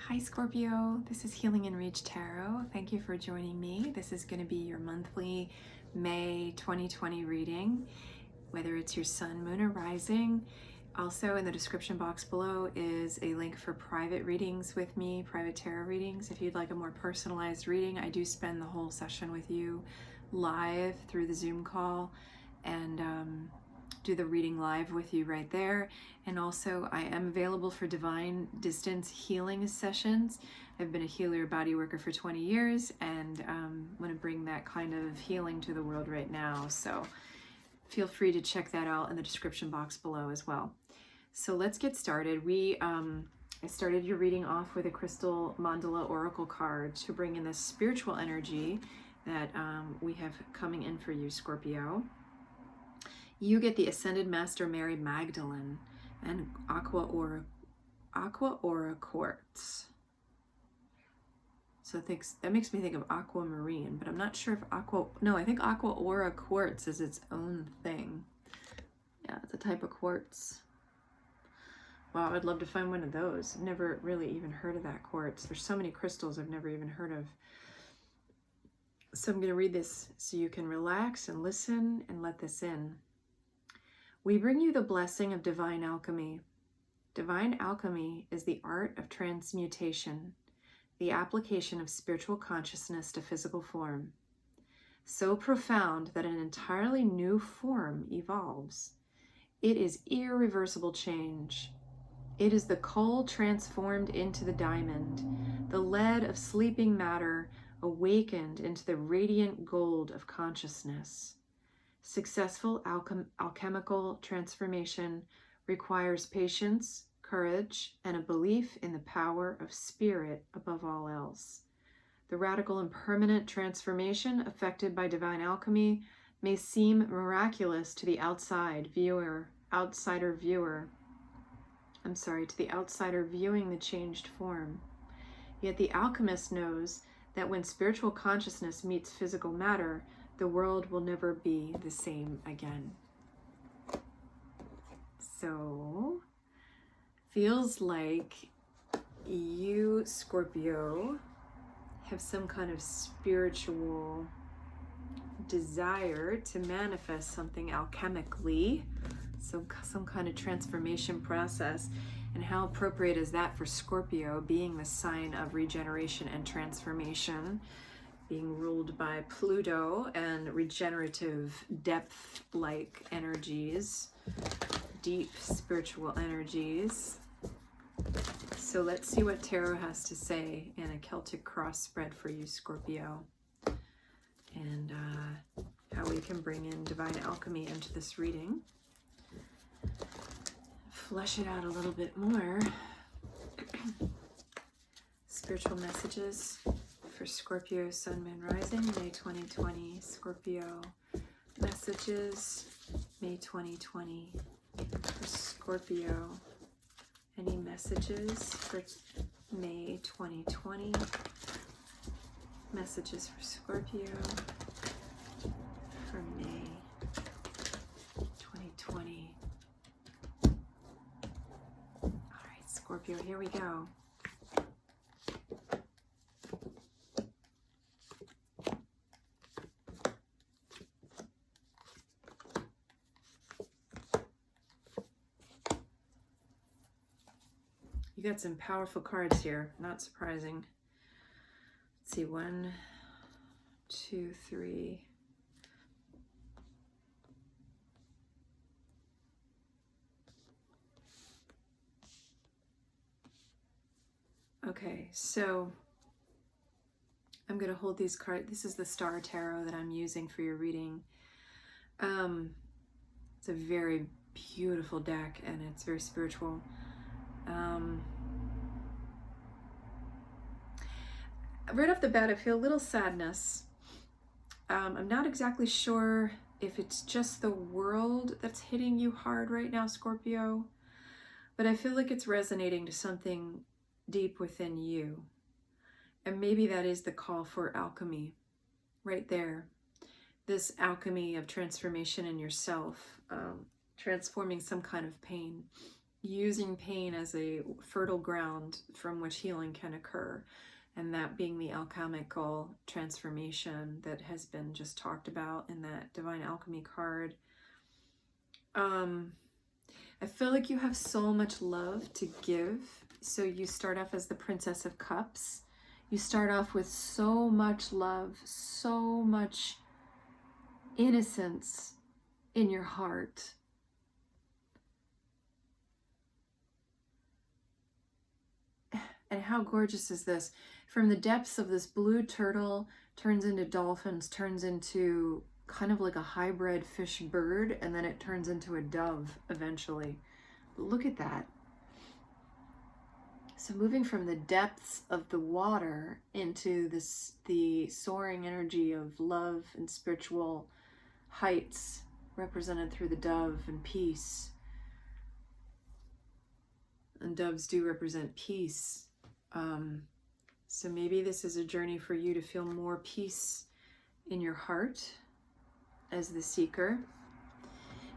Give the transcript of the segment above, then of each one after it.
Hi Scorpio, this is Healing and Reach Tarot. Thank you for joining me. This is going to be your monthly May 2020 reading, whether it's your sun, moon, or rising. Also in the description box below is a link for private readings with me, private tarot readings. If you'd like a more personalized reading, I do spend the whole session with you live through the Zoom call and do the reading live with you right there. And also I am available for divine distance healing sessions. I've been a healer, body worker for 20 years and want to bring that kind of healing to the world right now. So feel free to check that out in the description box below as well. So let's get started. I started your reading off with a crystal mandala oracle card to bring in the spiritual energy that we have coming in for you, Scorpio. You get the Ascended Master Mary Magdalene and Aqua Aura Quartz. So that makes me think of aquamarine, but I'm not sure if I think Aqua Aura Quartz is its own thing. Yeah, it's a type of quartz. Wow, I'd love to find one of those. I've never really even heard of that quartz. There's so many crystals I've never even heard of. So I'm going to read this so you can relax and listen and let this in. We bring you the blessing of divine alchemy. Divine alchemy is the art of transmutation, the application of spiritual consciousness to physical form. So profound that an entirely new form evolves. It is irreversible change. It is the coal transformed into the diamond, the lead of sleeping matter awakened into the radiant gold of consciousness. Successful alchemical transformation requires patience, courage, and a belief in the power of spirit above all else. The radical and permanent transformation effected by divine alchemy may seem miraculous to the outsider viewing the changed form. Yet the alchemist knows that when spiritual consciousness meets physical matter, the world will never be the same again. So, feels like you, Scorpio, have some kind of spiritual desire to manifest something alchemically, so some kind of transformation process. And how appropriate is that for Scorpio, being the sign of regeneration and transformation, being ruled by Pluto and regenerative depth-like energies, deep spiritual energies. So let's see what Tarot has to say in a Celtic cross spread for you, Scorpio, and how we can bring in divine alchemy into this reading. Flesh it out a little bit more. Spiritual messages for Scorpio, Sun, Moon, Rising, May 2020. Scorpio messages, May 2020 for Scorpio. Any messages for May 2020? Messages for Scorpio for May 2020. All right, Scorpio, here we go. You got some powerful cards here, not surprising. Let's see, 1, 2, 3. Okay, so I'm going to hold these cards. This is the Star Tarot that I'm using for your reading. It's a very beautiful deck and it's very spiritual. Right off the bat, I feel a little sadness. I'm not exactly sure if it's just the world that's hitting you hard right now, Scorpio, but I feel like it's resonating to something deep within you. And maybe that is the call for alchemy right there. This alchemy of transformation in yourself, transforming some kind of pain using pain as a fertile ground from which healing can occur, and that being the alchemical transformation that has been just talked about in that Divine Alchemy card. I feel like you have so much love to give. So you start off as the Princess of Cups. You start off with so much love, so much innocence in your heart. And how gorgeous is this? From the depths of this blue turtle, turns into dolphins, turns into kind of like a hybrid fish bird, and then it turns into a dove eventually. Look at that. So moving from the depths of the water into the soaring energy of love and spiritual heights represented through the dove and peace. And doves do represent peace. So maybe this is a journey for you to feel more peace in your heart as the seeker.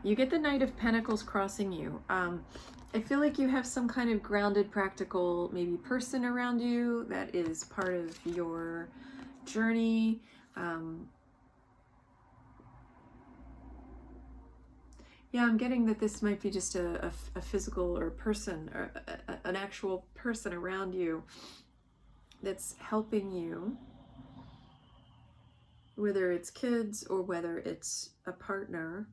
You get the Knight of Pentacles crossing you. I feel like you have some kind of grounded, practical, maybe person around you that is part of your journey. Yeah, I'm getting that this might be just a physical or person, or an actual person around you that's helping you, whether it's kids or whether it's a partner.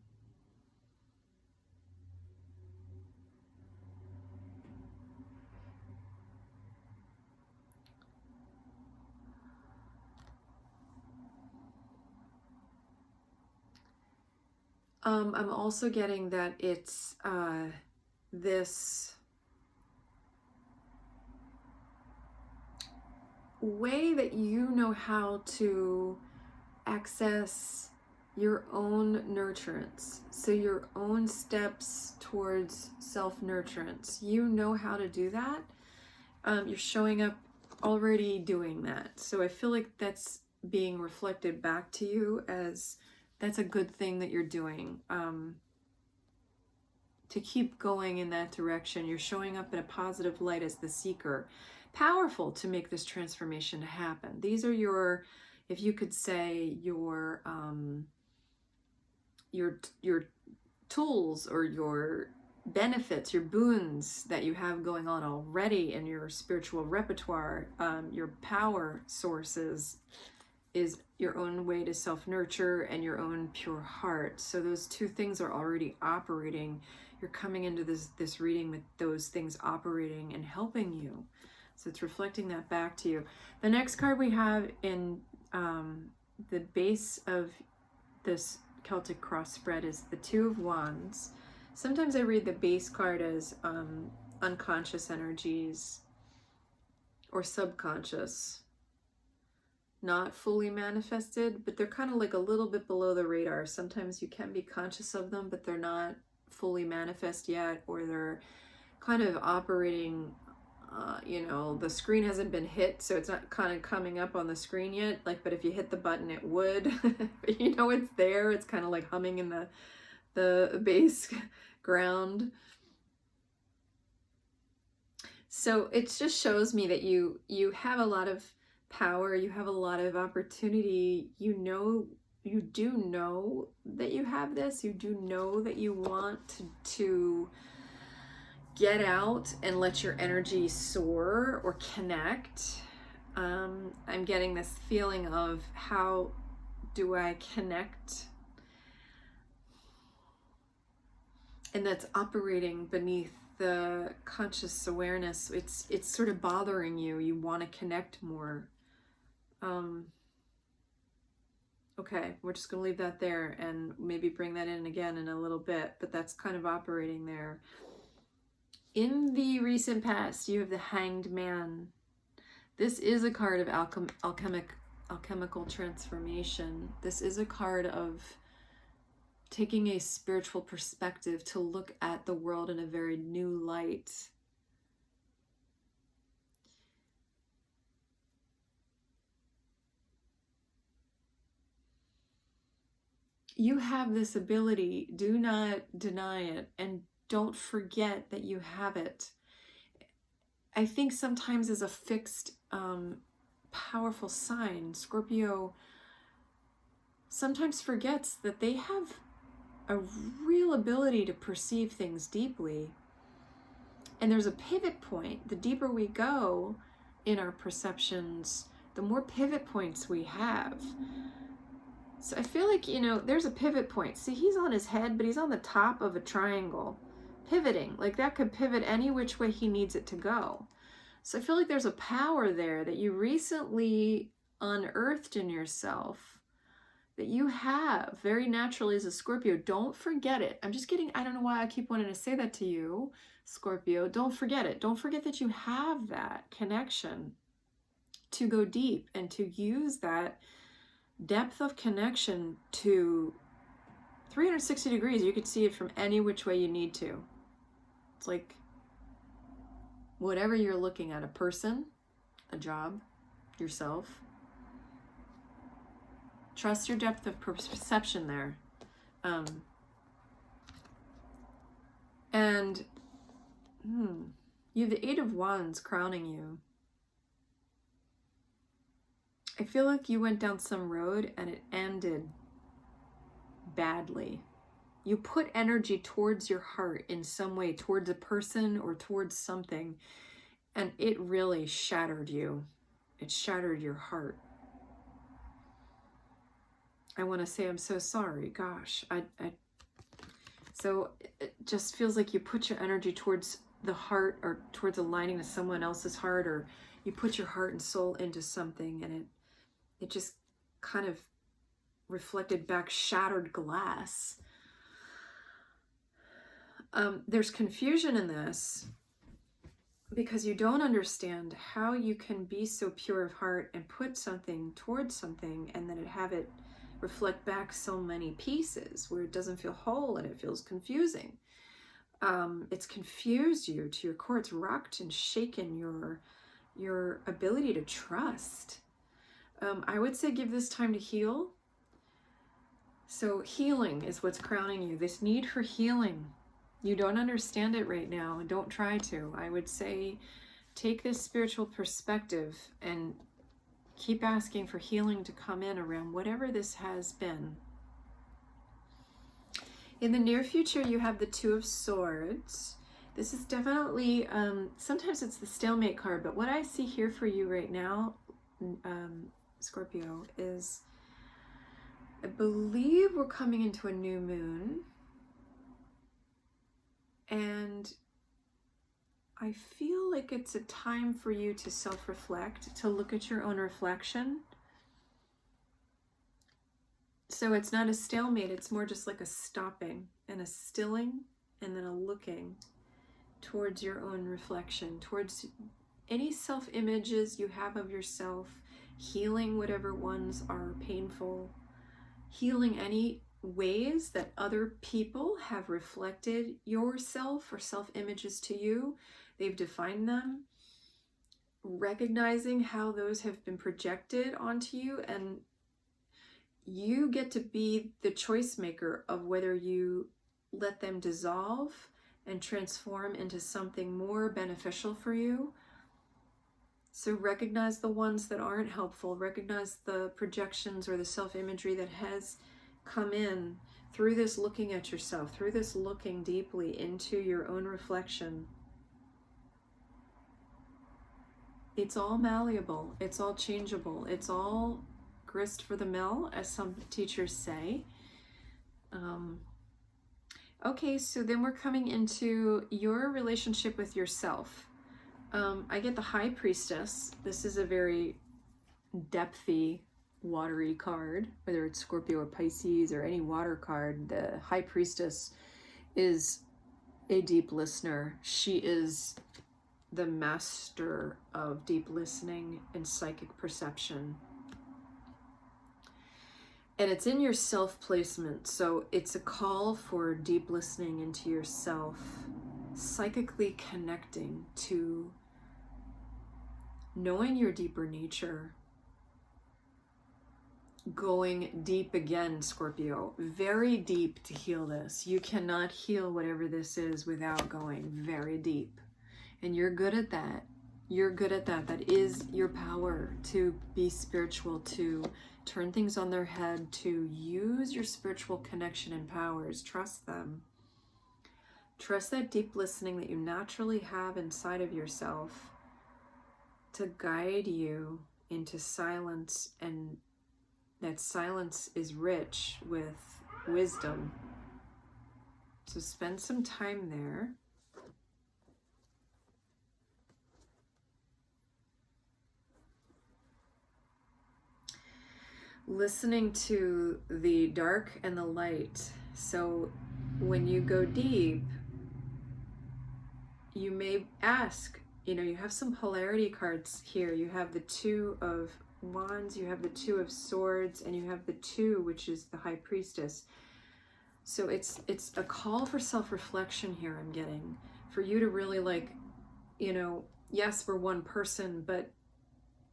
I'm also getting that it's this way that you know how to access your own nurturance. So your own steps towards self-nurturance. You know how to do that. You're showing up already doing that. So I feel like that's being reflected back to you as that's a good thing that you're doing. To keep going in that direction. You're showing up in a positive light as the seeker. Powerful to make this transformation happen. These are your, if you could say, your tools or your benefits, your boons that you have going on already in your spiritual repertoire. Your power sources is your own way to self-nurture and your own pure heart. So those two things are already operating. You're coming into this reading with those things operating and helping you. So it's reflecting that back to you. The next card we have in the base of this Celtic cross spread is the Two of Wands. Sometimes I read the base card as unconscious energies or subconscious. Not fully manifested, but they're kind of like a little bit below the radar. Sometimes you can be conscious of them, but they're not fully manifest yet, or they're kind of operating, you know, the screen hasn't been hit, so it's not kind of coming up on the screen yet. Like, but if you hit the button, it would. But you know it's there. It's kind of like humming in the base ground. So it just shows me that you have a lot of power, you have a lot of opportunity. You do know that you have this. You do know that you want to get out and let your energy soar or connect. I'm getting this feeling of, how do I connect? And that's operating beneath the conscious awareness. It's sort of bothering you. You want to connect more. Okay, we're just going to leave that there and maybe bring that in again in a little bit, but that's kind of operating there. In the recent past, you have the Hanged Man. This is a card of alchemical transformation. This is a card of taking a spiritual perspective to look at the world in a very new light. You have this ability, do not deny it, and don't forget that you have it. I think sometimes as a fixed, powerful sign, Scorpio sometimes forgets that they have a real ability to perceive things deeply. And there's a pivot point. The deeper we go in our perceptions, the more pivot points we have. So I feel like, there's a pivot point. See, he's on his head, but he's on the top of a triangle, pivoting. Like that could pivot any which way he needs it to go. So I feel like there's a power there that you recently unearthed in yourself that you have very naturally as a Scorpio. Don't forget it. I don't know why I keep wanting to say that to you, Scorpio. Don't forget it. Don't forget that you have that connection to go deep and to use that depth of connection to 360 degrees. You could see it from any which way you need to. It's like whatever you're looking at, a person, a job, yourself. Trust your depth of perception there. And you have the Eight of Wands crowning you. I feel like you went down some road and it ended badly. You put energy towards your heart in some way, towards a person or towards something, and it really shattered you. It shattered your heart. I want to say I'm so sorry. Gosh, so it just feels like you put your energy towards the heart or towards aligning to someone else's heart, or you put your heart and soul into something, and it just kind of reflected back shattered glass. There's confusion in this because you don't understand how you can be so pure of heart and put something towards something and then have it reflect back so many pieces where it doesn't feel whole and it feels confusing. It's confused you to your core. It's rocked and shaken your ability to trust. I would say give this time to heal. So healing is what's crowning you. This need for healing. You don't understand it right now, and don't try to. I would say take this spiritual perspective and keep asking for healing to come in around whatever this has been. In the near future, you have the Two of Swords. This is definitely, sometimes it's the stalemate card, but what I see here for you right now, Scorpio, is I believe we're coming into a new moon. And I feel like it's a time for you to self-reflect, to look at your own reflection. So it's not a stalemate, it's more just like a stopping and a stilling and then a looking towards your own reflection, towards any self-images you have of yourself, healing whatever ones are painful, healing any ways that other people have reflected yourself or self-images to you. They've defined them, recognizing how those have been projected onto you, and you get to be the choice maker of whether you let them dissolve and transform into something more beneficial for you. So recognize the ones that aren't helpful, recognize the projections or the self-imagery that has come in through this looking at yourself, through this looking deeply into your own reflection. It's all malleable, it's all changeable, it's all grist for the mill, as some teachers say. Okay, so then we're coming into your relationship with yourself. I get the High Priestess. This is a very depthy, watery card, whether it's Scorpio or Pisces or any water card. The High Priestess is a deep listener. She is the master of deep listening and psychic perception. And it's in your self-placement, so it's a call for deep listening into yourself, psychically connecting to knowing your deeper nature, going deep again, Scorpio. Very deep to heal this. You cannot heal whatever this is without going very deep. And you're good at that. You're good at that. That is your power, to be spiritual, to turn things on their head, to use your spiritual connection and powers. Trust them. Trust that deep listening that you naturally have inside of yourself to guide you into silence, and that silence is rich with wisdom. So spend some time there. Listening to the dark and the light. So when you go deep, you may ask, you have some polarity cards here. You have the Two of Wands, you have the Two of Swords, and you have the Two, which is the High Priestess. So it's a call for self-reflection here, I'm getting, for you to really yes, we're one person, but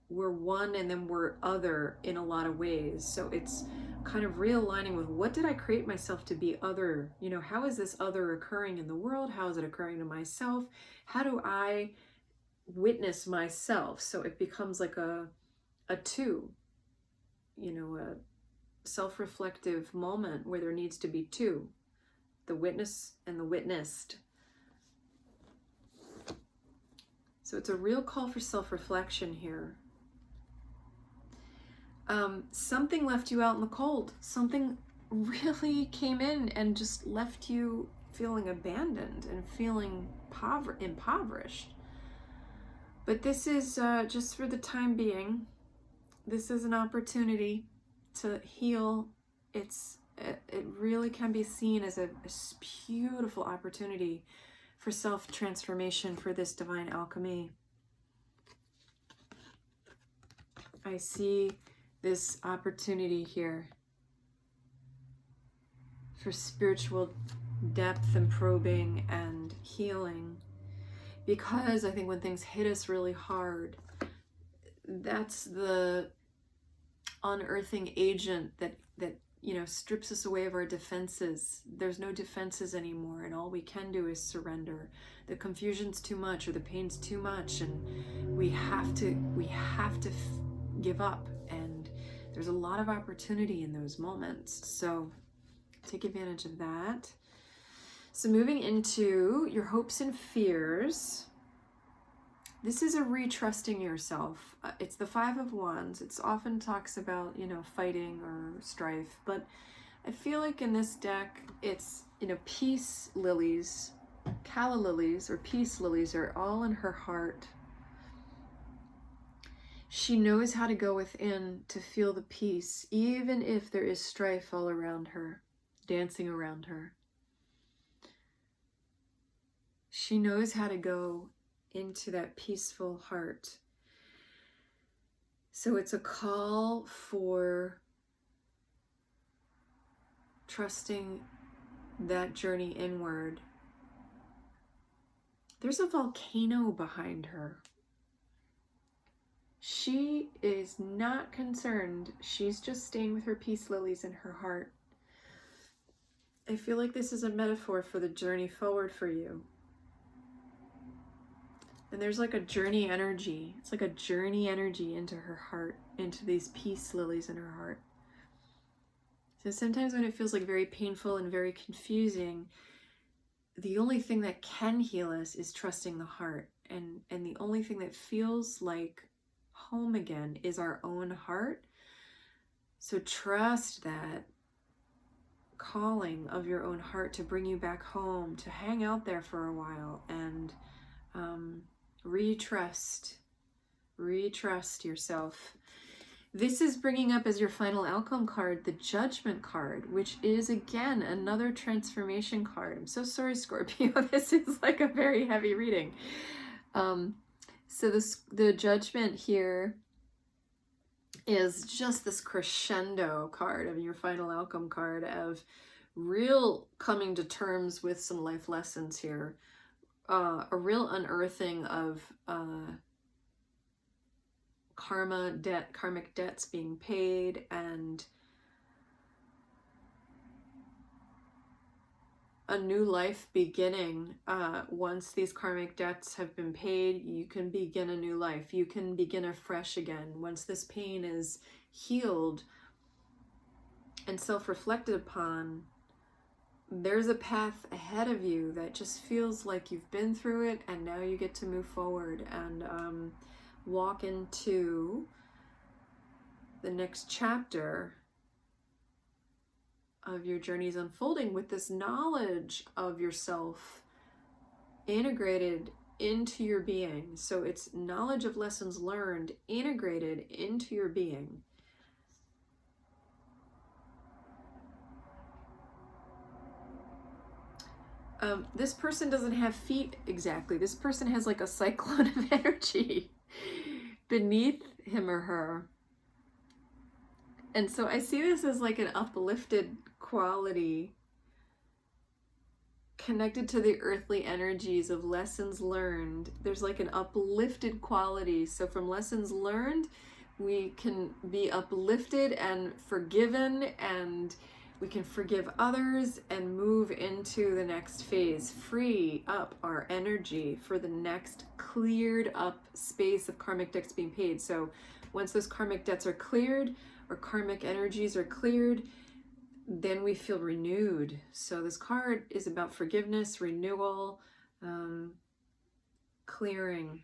we're one and then we're other in a lot of ways. So it's kind of realigning with, what did I create myself to be other? How is this other occurring in the world? How is it occurring to myself? How do I witness myself? So it becomes like a two, a self-reflective moment where there needs to be two, the witness and the witnessed. So it's a real call for self-reflection here. Something left you out in the cold. Something really came in and just left you feeling abandoned and feeling impoverished. But this is just for the time being. This is an opportunity to heal. It really can be seen as a beautiful opportunity for self-transformation for this divine alchemy. I see this opportunity here for spiritual depth and probing and healing, because I think when things hit us really hard, that's the unearthing agent that strips us away of our defenses. There's no defenses anymore, and all we can do is surrender. The confusion's too much, or the pain's too much, and we have to give up. And there's a lot of opportunity in those moments, so take advantage of that. So moving into your hopes and fears, this is a retrusting yourself. It's the Five of Wands. It often talks about, fighting or strife, but I feel like in this deck, it's, peace lilies, calla lilies or peace lilies are all in her heart. She knows how to go within to feel the peace, even if there is strife all around her, dancing around her. She knows how to go into that peaceful heart. So it's a call for trusting that journey inward. There's a volcano behind her. She is not concerned. She's just staying with her peace lilies in her heart. I feel like this is a metaphor for the journey forward for you. And there's like a journey energy. It's like a journey energy into her heart, into these peace lilies in her heart. So sometimes when it feels like very painful and very confusing, the only thing that can heal us is trusting the heart. And the only thing that feels like home again is our own heart. So trust that calling of your own heart to bring you back home, to hang out there for a while, and retrust yourself. This is bringing up as your final outcome card the Judgment card, which is again another transformation card. I'm so sorry, Scorpio. This is like a very heavy reading. So the Judgment here is just this crescendo card of your final outcome card of real coming to terms with some life lessons here. A real unearthing of karmic debts being paid, and a new life beginning. Once these karmic debts have been paid, you can begin a new life. You can begin afresh again. Once this pain is healed and self-reflected upon, there's a path ahead of you that just feels like you've been through it, and now you get to move forward and walk into the next chapter of your journey's unfolding with this knowledge of yourself integrated into your being. So it's knowledge of lessons learned integrated into your being. This person doesn't have feet exactly. This person has like a cyclone of energy beneath him or her. And so I see this as like an uplifted quality connected to the earthly energies of lessons learned. There's like an uplifted quality. So from lessons learned, we can be uplifted and forgiven, and we can forgive others and move into the next phase, free up our energy for the next cleared up space of karmic debts being paid. So once those karmic debts are cleared, or karmic energies are cleared, then we feel renewed. So this card is about forgiveness, renewal, clearing.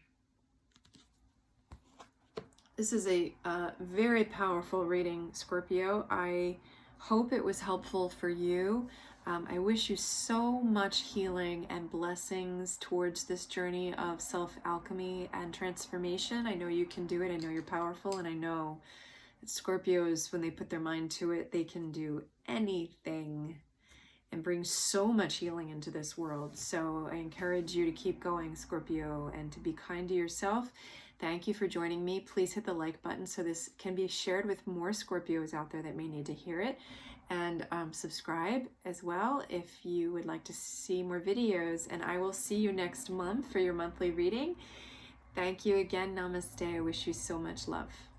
This is a very powerful reading, Scorpio. I hope it was helpful for you. I wish you so much healing and blessings towards this journey of self-alchemy and transformation. I know you can do it. I know you're powerful, and I know that Scorpios, when they put their mind to it, they can do anything and bring so much healing into this world. So I encourage you to keep going, Scorpio, and to be kind to yourself. Thank you for joining me. Please hit the like button so this can be shared with more Scorpios out there that may need to hear it. And subscribe as well if you would like to see more videos. And I will see you next month for your monthly reading. Thank you again. Namaste. I wish you so much love.